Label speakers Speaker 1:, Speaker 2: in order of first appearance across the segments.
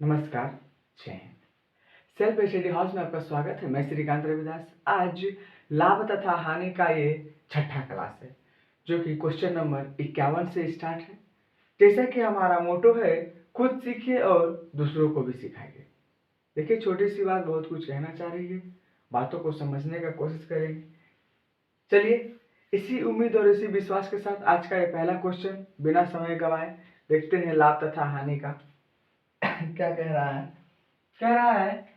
Speaker 1: नमस्कार। जय Hind. Self study house में आपका स्वागत है। मैं श्रीकांत रविदास। आज लाभ तथा हानि का ये छठा क्लास है, जो कि क्वेश्चन नंबर 51 से स्टार्ट है। जैसा कि हमारा मोटो है, खुद सीखिए और दूसरों को भी सिखाइए। देखिए, छोटी सी बात बहुत कुछ कहना चाह रही है, बातों को समझने का कोशिश करेंगे। चलिए, इसी उम्मीद और इसी विश्वास के साथ आज का ये पहला क्वेश्चन बिना समय गवाए देखते हैं लाभ तथा हानि का। क्या कह रहा है? कह रहा है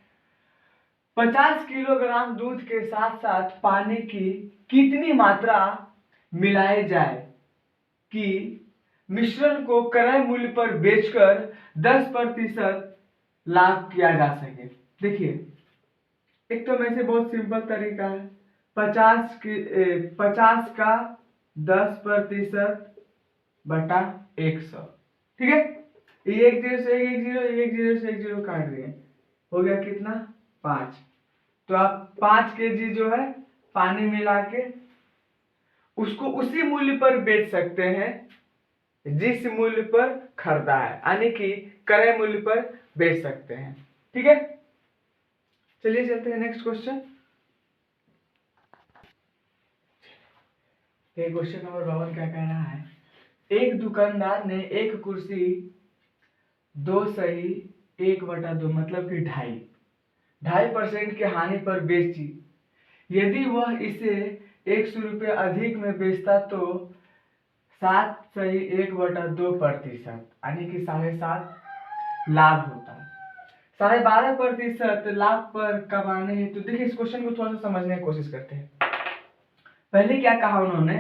Speaker 1: 50 किलोग्राम दूध के साथ साथ पानी की कितनी मात्रा मिलाई जाए कि मिश्रण को क्रय मूल्य पर बेचकर 10% लाभ किया जा सके। देखिए, एक तो वैसे बहुत सिंपल तरीका है। 50 का 10% बटा 100। ठीक है, ये एक जीरो से एक जीरो, एक जीरो से एक जीरो काट दिए, हो गया कितना? 5। तो आप 5 kg जो है पानी मिला के उसको उसी मूल्य पर बेच सकते हैं जिस मूल्य पर खरीदा है, यानी कि क्रय मूल्य पर बेच सकते हैं। ठीक है, चलिए चलते हैं नेक्स्ट क्वेश्चन। क्वेश्चन नंबर 52 क्या कह रहा है? एक दुकानदार ने एक कुर्सी 2 सही 1/2 मतलब कि 2.5% की हानि पर बेची। यदि वह इसे 100 रुपये अधिक में बेचता तो 7 सही 1/2% यानी कि 7.5 लाभ होता। 12.5% लाभ पर कमाने हैं। तो देखिए, इस क्वेश्चन को थोड़ा सा समझने की कोशिश करते हैं। पहले क्या कहा उन्होंने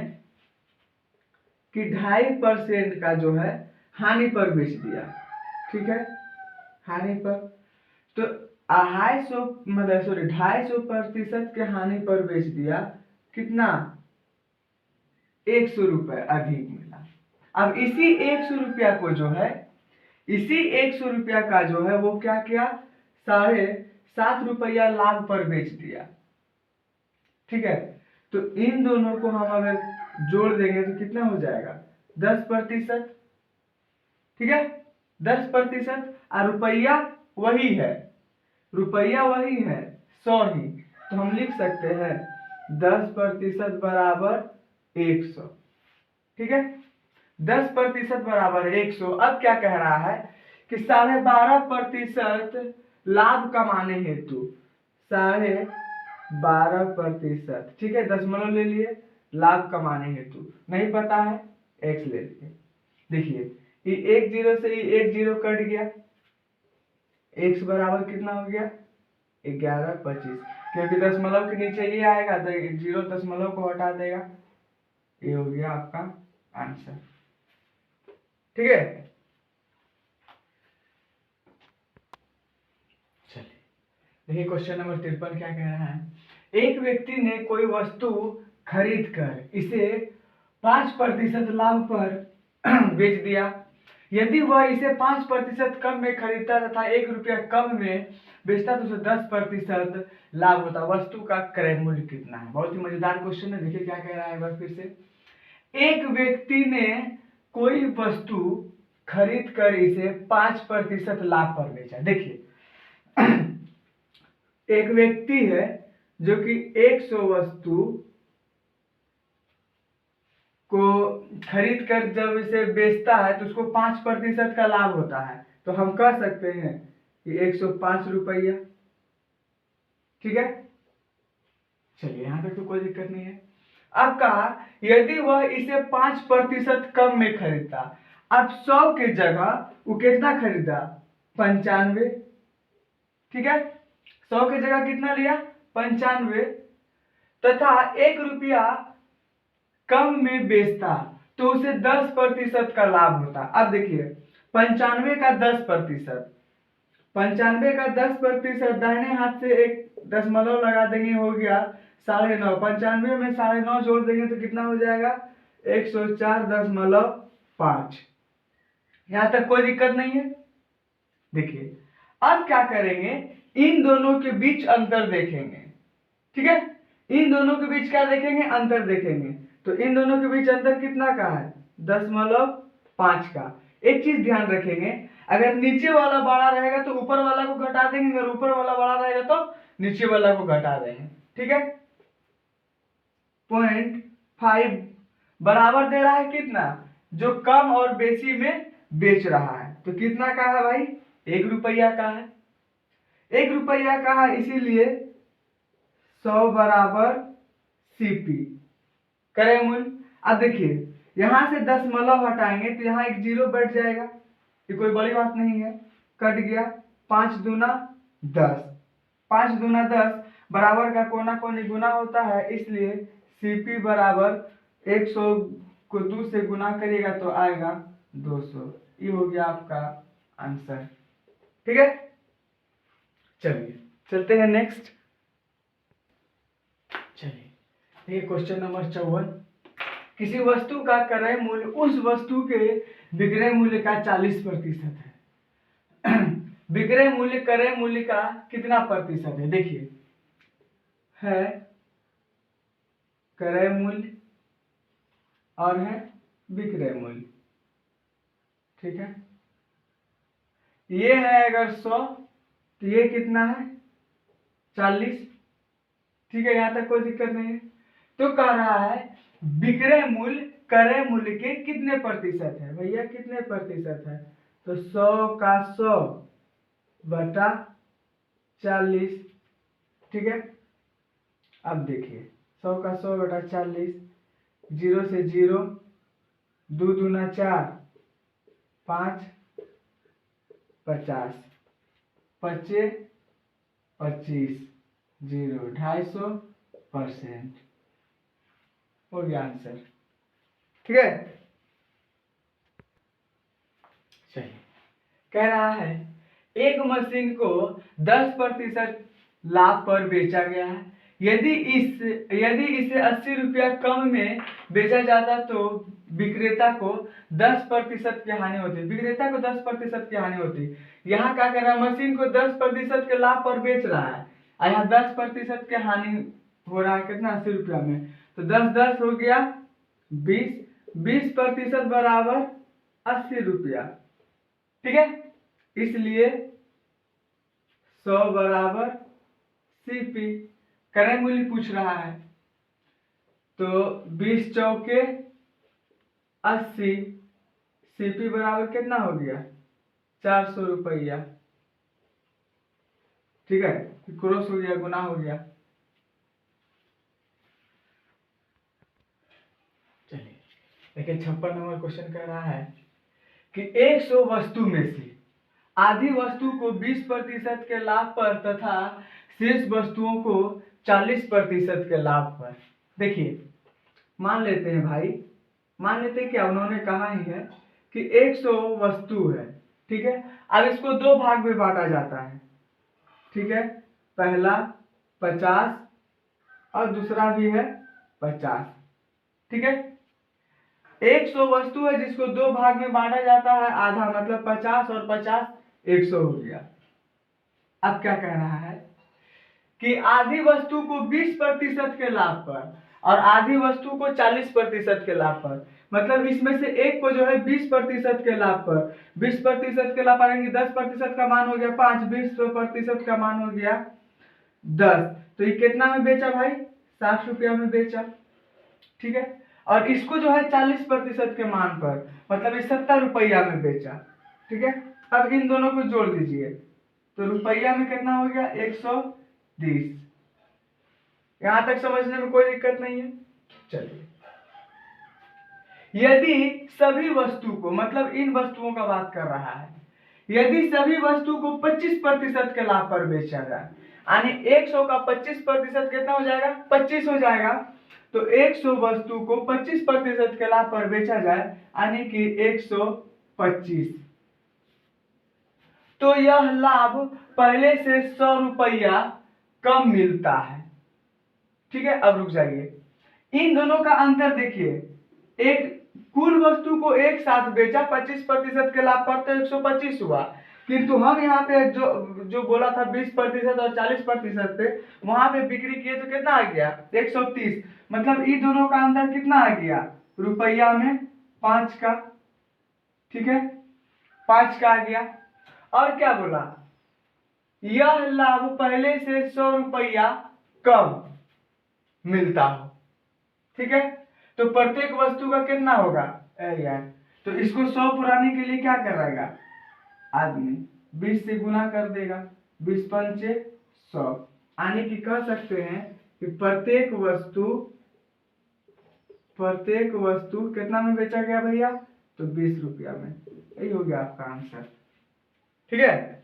Speaker 1: कि 2.5% का जो है हानि पर बेच दिया। ठीक है, हानि पर तो 250% के हानि पर बेच दिया। कितना? 100 रुपये अधिक मिला। अब इसी 100 रुपया को जो है, इसी 100 रुपया का जो है वो क्या किया? 7.5 रुपया लाभ पर बेच दिया। ठीक है, तो इन दोनों को हम अगर जोड़ देंगे तो कितना हो जाएगा? 10%। ठीक है, 10% और रुपया वही है, रुपया वही है 100 ही। तो हम लिख सकते हैं 10% बराबर 100। ठीक है, 10% बराबर 100। अब क्या कह रहा है कि 12.5% लाभ कमाने हेतु 12.5%। ठीक है, दशमलव ले लिए, लाभ कमाने हेतु नहीं पता है, x ले लिए। देखिए, ये एक जीरो से ये एक जीरो कट गया, x बराबर कितना हो गया? 11.25, क्योंकि दशमलव के नीचे ये आएगा तो जीरो दशमलव को हटा देगा। ये हो गया आपका आंसर। ठीक है, चलिए देखिए क्वेश्चन नंबर 53 क्या कह रहा है? एक व्यक्ति ने कोई वस्तु खरीद कर इसे 5% लाभ पर बेच दिया। यदि वह इसे 5% कम में खरीदता तथा 1 रुपया कम में बेचता तो उसे 10% लाभ होता। वस्तु का क्रय मूल्य कितना है? बहुत ही मजेदार क्वेश्चन है। देखिए क्या कह रहा है एक बार फिर से। एक व्यक्ति ने कोई वस्तु खरीद कर इसे 5% लाभ पर बेचा। देखिए, एक व्यक्ति है जो कि 100 वस्तु को खरीद कर जब इसे बेचता है तो उसको 5% का लाभ होता है। तो हम कह सकते हैं कि 105 रुपया। ठीक है, चलिए यहां तक तो कोई दिक्कत नहीं है। अब कहा यदि वह इसे 5% कम में खरीदता। अब 100 के जगह वो कितना खरीदा? 95। ठीक है, 100 की जगह कितना लिया? 95 तथा 1 रुपया कम में बेचता तो उसे 10% का लाभ होता। अब देखिए, 95 का 10%, 95 का 10% दाहिने हाथ से एक दशमलव लगा देंगे, हो गया 9.5। 95 में 9.5 जोड़ देंगे तो कितना हो जाएगा? 104.5। यहां तक कोई दिक्कत नहीं है। देखिए, अब क्या करेंगे? इन दोनों के बीच अंतर देखेंगे। ठीक है, इन दोनों के बीच क्या देखेंगे? अंतर देखेंगे। तो इन दोनों के बीच अंतर कितना का है? 0.5 का। एक चीज ध्यान रखेंगे, अगर नीचे वाला बड़ा रहेगा तो ऊपर वाला को घटा देंगे, अगर ऊपर वाला बड़ा रहेगा तो नीचे वाला को घटा देंगे। ठीक है, 0.5 बराबर दे रहा है कितना, जो कम और बेसी में बेच रहा है। तो कितना का है भाई, 1 रुपया का है, 1 रुपया का है, इसीलिए 100 बराबर सीपी क्रय मूल्य। अब देखिए यहां से 10 हटाएंगे तो यहाँ एक 0 बैठ जाएगा, ये कोई बड़ी बात नहीं है, कट गया। 5 दूना 10, 5 दूना 10 बराबर का कोना कोनी गुना होता है, इसलिए सीपी बराबर 100 को 2 से गुना करिएगा तो आएगा 200। ये हो गया आपका आंसर। ठीक है, चलिए चलते हैं नेक्स्ट। चलिए देखिए क्वेश्चन नंबर 54, किसी वस्तु का क्रय मूल्य उस वस्तु के विक्रय मूल्य का 40% है। विक्रय मूल्य क्रय मूल्य का कितना प्रतिशत है, देखिए है क्रय मूल्य और है विक्रय मूल्य। ठीक है, ये है अगर 100 तो ये कितना है 40। ठीक है, यहां तक कोई दिक्कत नहीं है। तो कह रहा है विक्रय मूल्य क्रय मूल्य के कितने प्रतिशत है, भैया कितने प्रतिशत है, तो 100 का 100 बटा 40। ठीक है, अब देखिए 100 का 100 बटा 40, 0 से 0, 2 दूना 4, 5 50, 25 25, 0 250% हो गया आंसर। ठीक है, चलिए कह रहा है एक मशीन को 10% लाभ पर बेचा गया है, यदि इसे 80 रुपया कम में बेचा जाता तो विक्रेता को 10% की हानि होती, विक्रेता को 10% की हानि होती। यहाँ क्या कर रहा है, मशीन को 10% के लाभ पर बेच रहा है और यहाँ 10% की हानि हो रहा है, कितना 80 रुपया में, तो 10 10 हो गया 20, 20% बराबर 80 रुपया। ठीक है, इसलिए 100 बराबर सीपी क्रय मूल्य पूछ रहा है, तो 20 चौके 80, सीपी बराबर कितना हो गया 400 रुपया। ठीक है, क्रॉस हो गया, गुना हो गया। चलिए देखिए 56 नंबर क्वेश्चन कह रहा है कि 100 वस्तु में से आधी वस्तु को 20% के लाभ पर तथा शेष वस्तुओं को 40% के लाभ पर। देखिए मान लेते हैं भाई, मान लेते हैं क्या उन्होंने कहा ही है कि 100 वस्तु है। ठीक है, अब इसको 2 भाग में बांटा जाता है। ठीक है, पहला 50 और दूसरा भी है 50। ठीक है, 100 वस्तु है जिसको 2 भाग में बांटा जाता है, आधा मतलब 50 और 50 100 हो गया। अब क्या कह रहा है कि आधी वस्तु को 20% के लाभ पर और आधी वस्तु को 40% के लाभ पर, मतलब इसमें से एक को जो है 20% के लाभ पर, 20% के लाभ पर 10% का मान हो गया 5, 20% का मान हो गया 10, तो ये कितना में बेचा भाई 60 रुपया में बेचा। ठीक है, और इसको जो है 40% के मान पर, मतलब ये 70 रुपया में बेचा। ठीक है, अब इन दोनों को जोड़ दीजिए तो रुपया में कितना हो गया 120। यहां तक समझने में कोई दिक्कत नहीं है। चलिए, यदि सभी वस्तु को, मतलब इन वस्तुओं का बात कर रहा है, यदि सभी वस्तु को 25% के लाभ पर बेचा जाए, यानी 100 का 25% कितना हो जाएगा 25 हो जाएगा, तो 100 वस्तु को 25% के लाभ पर बेचा जाए यानी कि 125, तो यह लाभ पहले से 100 रुपया कम मिलता है। ठीक है, अब रुक जाइए, इन दोनों का अंतर देखिए, एक कुल वस्तु को एक साथ बेचा 25% के लाभ पर तो 125 हुआ, किंतु हम यहाँ पे जो बोला था 20% और 40% पे, वहां पे बिक्री किए तो कितना आ गया 130, मतलब इन दोनों का अंतर कितना आ गया रुपया में 5 का। ठीक है, 5 का आ गया। और क्या बोला, यह लाभ पहले से 100 रुपया कम मिलता हो। ठीक है, तो प्रत्येक वस्तु का कितना होगा यार, तो इसको 100 पुराने के लिए क्या करेगा आदमी, 20 से गुना कर देगा, 20 पंचे 100, यानी कि कह सकते हैं कि प्रत्येक वस्तु कितना में बेचा गया भैया, तो 20 रुपया में। यही हो गया आपका आंसर। ठीक है,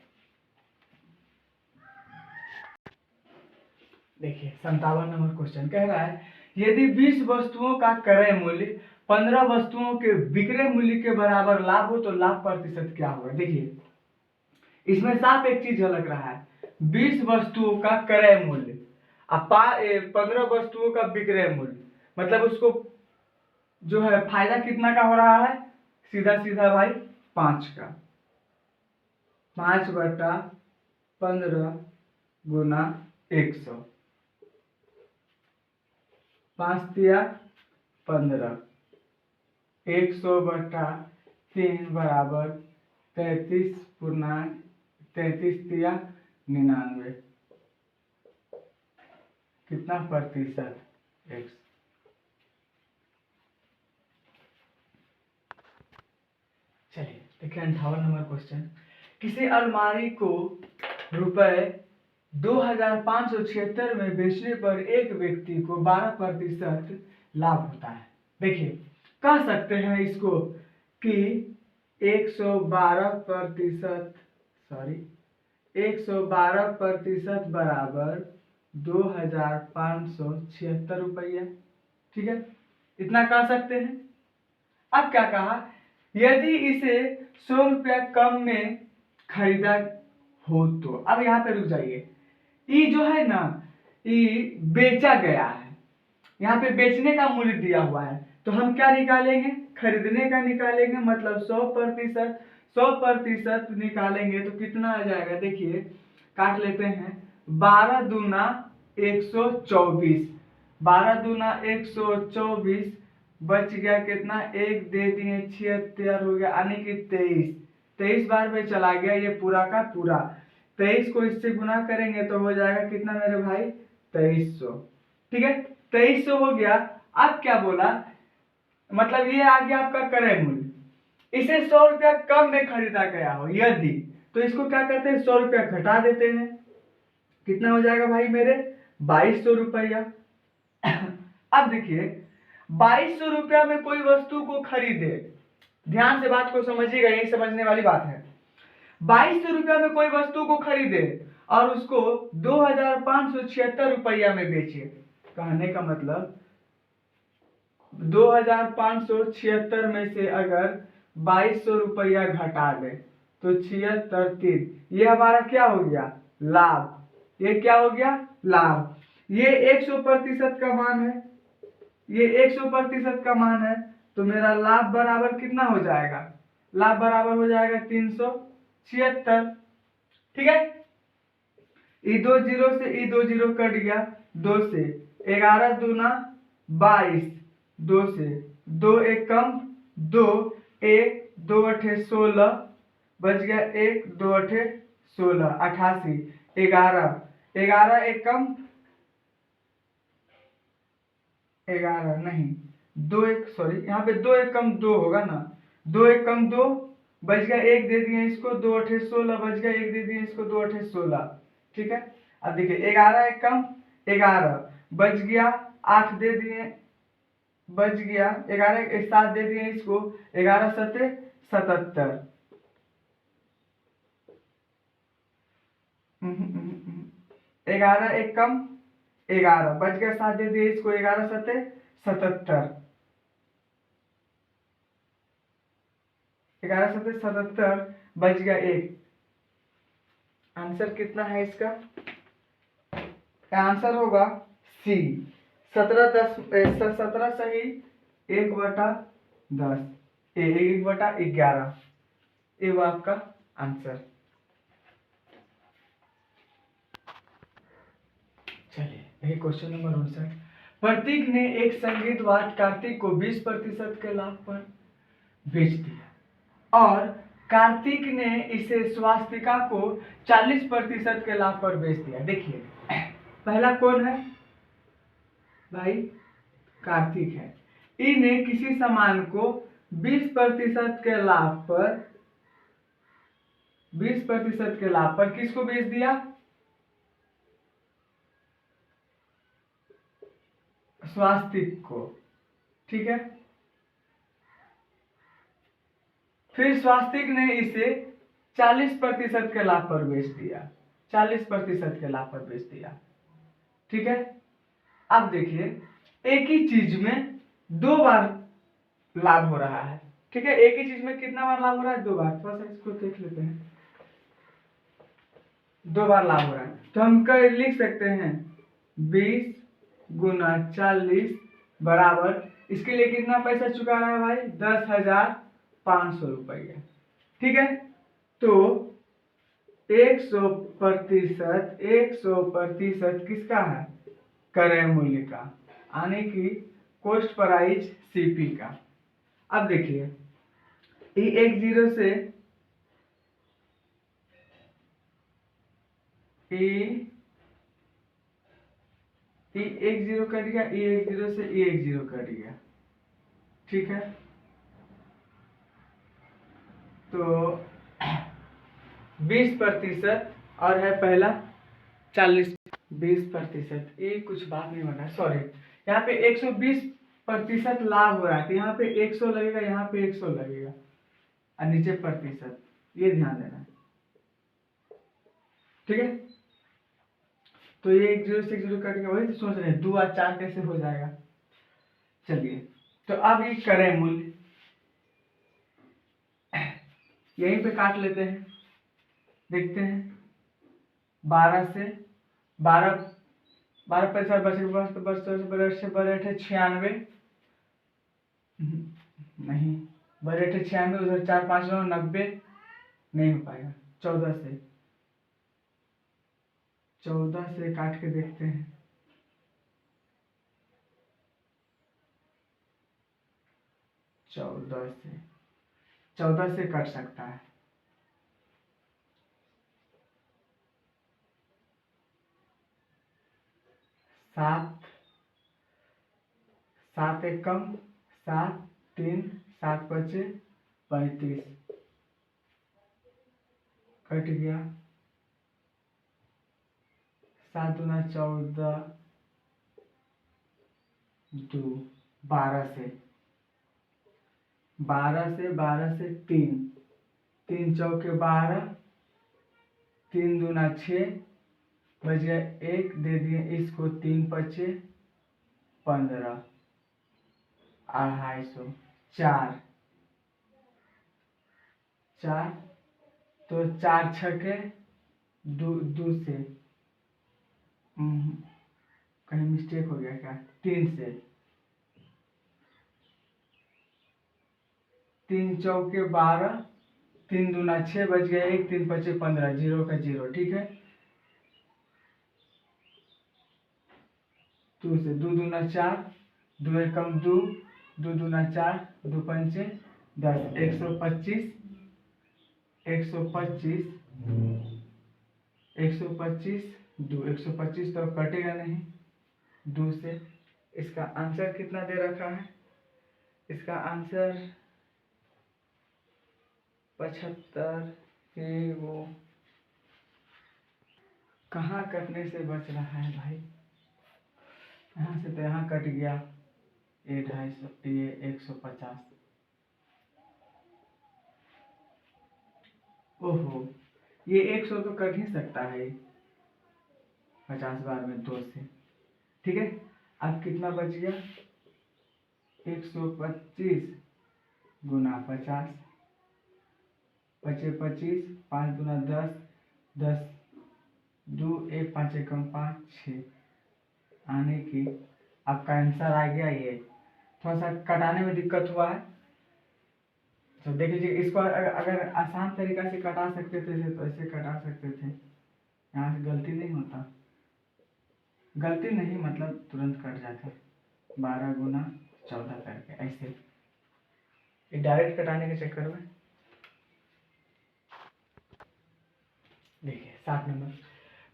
Speaker 1: देखिए 57 नंबर क्वेश्चन कह रहा है, यदि 20 वस्तुओं का क्रय मूल्य 15 वस्तुओं के विक्रय मूल्य के बराबर लाभ हो तो लाभ प्रतिशत क्या होगा। देखिए इसमें साफ एक चीज झलक रहा है, 20 वस्तुओं का क्रय मूल्य, 15 वस्तुओं का विक्रय मूल्य, मतलब उसको जो है फायदा कितना का हो रहा है, सीधा सीधा भाई 5 का, 5/15 गुना 100, 5 तिया 15, 100/3 बराबर 33 तिया 99, कितना प्रतिशत, x। चलिए देखिए 58 नंबर क्वेश्चन, किसी अलमारी को रुपए 2576 में बेचने पर एक व्यक्ति को 12% लाभ होता है। देखिए कह सकते हैं इसको कि 112% बराबर 2576 रुपया। ठीक है, इतना कह सकते हैं। अब क्या कहा, यदि इसे 100 रुपया कम में खरीदा हो तो, अब यहाँ पे रुक जाइए, ये जो है ना ये बेचा गया है, यहाँ पे बेचने का मूल्य दिया हुआ है, तो हम क्या निकालेंगे, खरीदने का निकालेंगे, मतलब 100% निकालेंगे तो कितना आ जाएगा, देखिए काट लेते हैं, 12 दूना 124, 12 दूना 124, बच गया कितना, एक दे दिए 76 हो गया, यानी कि 23 बार में चला गया ये पूरा का पूरा। 23 को इससे गुना करेंगे तो हो जाएगा कितना मेरे भाई, 2300। ठीक है, 2300 हो गया। अब क्या बोला, मतलब ये आ गया आपका क्रय मूल्य, इसे 100 रुपया कम में खरीदा गया हो यदि, तो इसको क्या करते हैं, 100 रुपया घटा देते हैं, कितना हो जाएगा भाई मेरे, 2200 रुपया। अब देखिए 2200 रुपया में कोई वस्तु को खरीदे, ध्यान से बात को समझिएगा, यही समझने वाली बात है। 2200 रुपया में कोई वस्तु को खरीदे और उसको 2576 रुपया में बेचे, कहने का मतलब 2576 में से अगर 2200 रुपया घटा दे तो 76 ये हमारा क्या हो गया, लाभ। ये क्या हो गया, लाभ। ये 100% का मान है, ये 100% का मान है, तो मेरा लाभ बराबर कितना हो जाएगा, लाभ बराबर हो जाएगा 376। ठीक है, ई 2 जीरो से ई 2 जीरो कट गया, 2 से 11 दूना 22, 2 से 2 एक कम 2, 1 2 अठे 16, बच गया 1 2 अठे 16, 88, 11 एक कम 11 नहीं 2 एक, सॉरी यहाँ पे 2 एक कम 2 होगा ना, 2 एक कम 2, बच गया 1 दे दिए इसको, 2 अठे 16, बच गया 1 दे दिए इसको, 2 अठे 16। ठीक है, अब देखिए 11 एक कम 11, बच गया 8 दे दिए, बच गया 11 एक 7 दे दिए इसको, 11 सते 77, 11 एक कम 11, बच गया 7 दे दिए इसको, 11 सते 77, 11 सते 77, बच गया 1। आंसर कितना है इसका, आंसर होगा सी, 17 सही 1/10, 1/11, ये वो आपका आंसर। चलिए ये क्वेश्चन नंबर 59, प्रतीक ने एक संगीत वाद्य कार्तिक को 20% के लाभ पर बेच दिया और कार्तिक ने इसे स्वास्तिका को 40% के लाभ पर बेच दिया। देखिए पहला कौन है भाई, कार्तिक है। ई ने किसी सामान को 20% के लाभ पर 20% के लाभ पर किसको बेच दिया, स्वास्तिक को, ठीक है। फिर स्वास्तिक ने इसे 40% के लाभ पर बेच दिया, 40% के लाभ पर बेच दिया, ठीक है। अब देखिए एक ही चीज में दो बार लाभ हो रहा है, ठीक है। एक ही चीज में कितना बार लाभ हो रहा है, दो बार। थोड़ा सा इसको देख लेते हैं, दो बार लाभ हो रहा है। तो हम लिख सकते हैं 20 गुना 40 बराबर, इसके लिए कितना पैसा चुका रहा है भाई, 10,500 रुपया, ठीक है। तो 100% किसका है, क्रय मूल्य का, यानी कि कॉस्ट प्राइस सीपी का। अब देखिए ये 10 से ये 10 कट गया, ये 10 से ये 10 कट गया, ठीक है। तो 20% और है पहला 40, 20%, ये कुछ बात नहीं बना, सॉरी। यहाँ पे 120% लाभ हो रहा है, तो यहाँ पे 100 लगेगा, यहाँ पे 100 लगेगा और नीचे प्रतिशत, ये ध्यान देना, ठीक है। तो ये 10 से 10 कट गया, वही तो सोच रहे हैं 2 और 4 कैसे हो जाएगा। चलिए तो अब ये क्रय मूल्य यहीं पे काट लेते हैं, देखते हैं 12 से 12 पैसा बचे, बचे 96, नहीं बचे 96, उधर 4 5 9 90, नहीं हो पाएगा। 14 से काट के देखते हैं, 14 से कट सकता है, 7 एक कम, 7 3 7 बचे 35, कट गया। 7 दूना 14, 2 12 से 3 3 चौके 12, 3 दूना 6 बजे 1 दे दिए इसको, 3 बचे 15, 250, 4 तो 4 छके 2 से, कहीं मिस्टेक हो गया क्या, 3 से, 3 चौके 12, 3 दूना 6 बज गया 1, 3 बचे 15, 0 का 0, ठीक है। 2 से 2 दूना 4, 2 एकम 2, 2 दूना 4, 2 पंचे 10, 125, 2 125 तो कटेगा नहीं 2 से। इसका आंसर कितना दे रखा है, इसका आंसर 75, ये वो कहाँ कटने से बच रहा है भाई, यहाँ से तो यहाँ कट गया, ये 250, ये 150, ओहो ये 100 तो कट ही सकता है 50 बार में 2 से, ठीक है। अब कितना बच गया, 125 गुना 50, बचे 25, 5 दूना 10, 10 2 1 5 एकम 5 6, आने की आपका आंसर आ गया ये। थोड़ा सा कटाने में दिक्कत हुआ है, तो देख लीजिए इसको अगर आसान तरीका से कटा सकते थे तो ऐसे कटा सकते थे, यहाँ से गलती नहीं होता, गलती नहीं मतलब तुरंत कट जाता, 12 गुना 14 करके ऐसे, ये डायरेक्ट कटाने के चक्कर में देखिए 60 नंबर,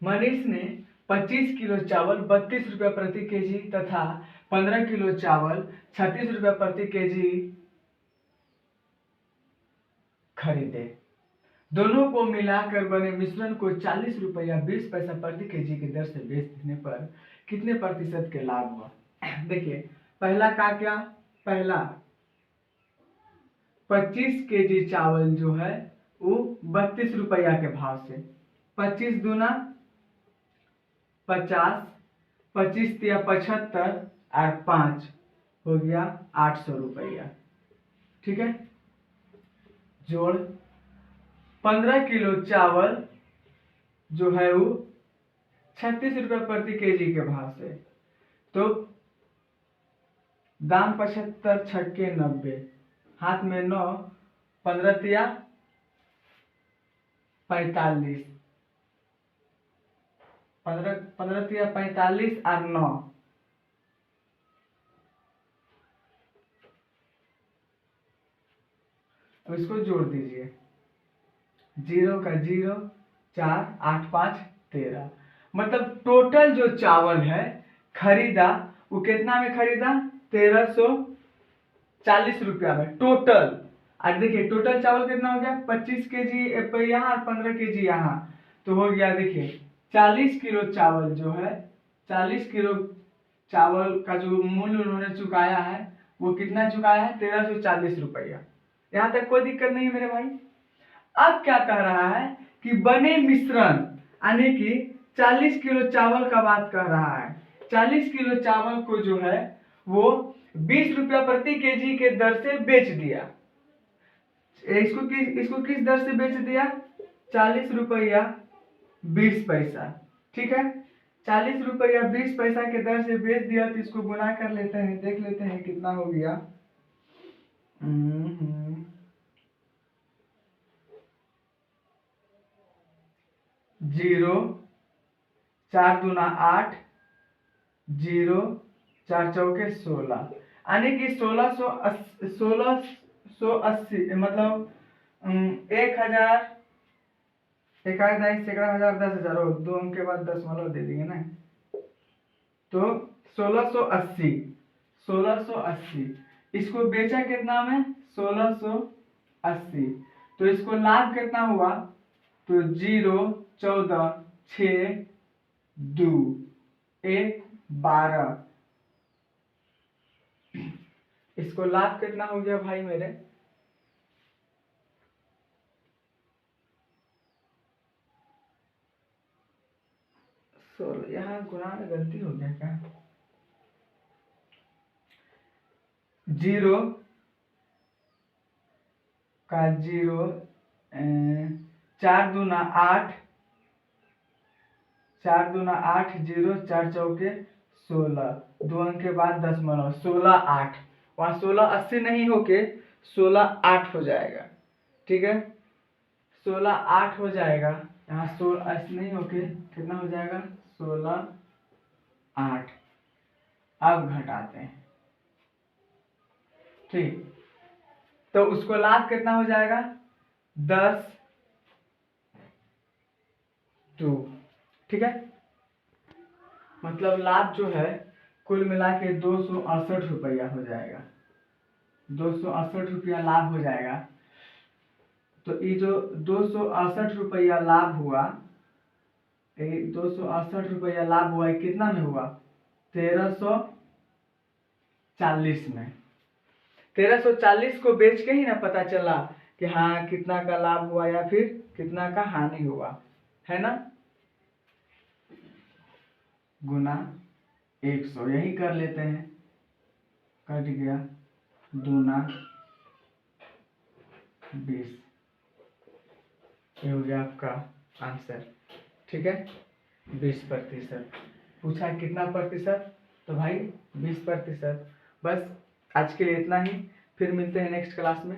Speaker 1: मनीष ने 25 किलो चावल 32 रुपया प्रति केजी तथा 15 किलो चावल 36 रुपया प्रति केजी खरीदे। दोनों को मिलाकर बने मिश्रण को 40 रुपया 20 पैसा प्रति केजी की दर से बेच देने पर कितने प्रतिशत के लाभ हुआ। देखिए पहला का क्या, पहला 25 केजी चावल जो है वो 32 रुपया के भाव से, 25 दूना 50, 25 तिया 75 और 5 हो गया 800 रुपया। ठीक है, जोड़ 15 किलो चावल जो है वो 36 रुपये प्रति केजी के भाव से, तो दाम 75 छक्के 90, हाथ में 9, 15 तिया 45, 15 तिया 45 और 9, अब इसको जोड़ दीजिए, 0 का 0, 4, 8, 5, 13, मतलब टोटल जो चावल है खरीदा वो कितना में खरीदा, 1340 रुपया में टोटल। और देखिए टोटल चावल कितना हो गया, 25 केजी यहाँ और 15 केजी यहाँ, तो हो गया देखिए 40 किलो चावल जो है, 40 किलो चावल का जो मूल्य उन्होंने चुकाया है वो कितना चुकाया है, 1340 रुपया। यहाँ तक कोई दिक्कत नहीं है मेरे भाई। अब क्या कह रहा है कि बने मिश्रण, यानी कि 40 किलो चावल का बात कर रहा है। 40 किलो चावल को जो है वो 20 रुपया प्रति केजी के दर से बेच दिया। इसको किस दर से बेच दिया, 40 रुपया 20 पैसा। ठीक है, 40 रुपया 20 पैसा के दर से बेच दिया, तो इसको गुना कर लेते हैं, देख लेते हैं कितना हो गया। 0, 4 दूना 8, 0, 4 चौके 16, यानी कि 1680 मतलब 1000, 1000, 10,000, और 2 अंक के बाद दशमलव दे देंगे ना, तो 1680 इसको बेचा कितना में, 1680, तो इसको लाभ कितना हुआ, तो 0, 14, 6, 2, 1, 12, इसको लाभ कितना हो गया भाई मेरे, यहाँ गुणा में गलती हो गया क्या, 0 का 0, 4 दूना 8, 4 दूना 8, 0, 4 चौके 16, 2 अंक के बाद दशमलव, 16, 8, वहां 1680 नहीं होके 16, 8 हो जाएगा। ठीक है, 16, 8 हो जाएगा, यहाँ 1680 नहीं होके कितना हो जाएगा, 16, 8। अब घटाते हैं, ठीक, तो उसको लाभ कितना हो जाएगा, 10, 2। ठीक है, मतलब लाभ जो है कुल मिला के 268 रुपया हो जाएगा, 268 रुपया लाभ हो जाएगा। तो ये जो 268 रुपया लाभ हुआ, 268 रुपया लाभ हुआ, कितना में हुआ, 1340 में। 1340 को बेच के ही ना पता चला कि हाँ कितना का लाभ हुआ या फिर कितना का हानि हुआ, है ना, गुना 100, यही कर लेते हैं, कट गया, दूना 20, ये हो गया आपका आंसर। ठीक है, 20%। पूछा कितना प्रतिशत, तो भाई 20%। बस आज के लिए इतना ही, फिर मिलते हैं नेक्स्ट क्लास में।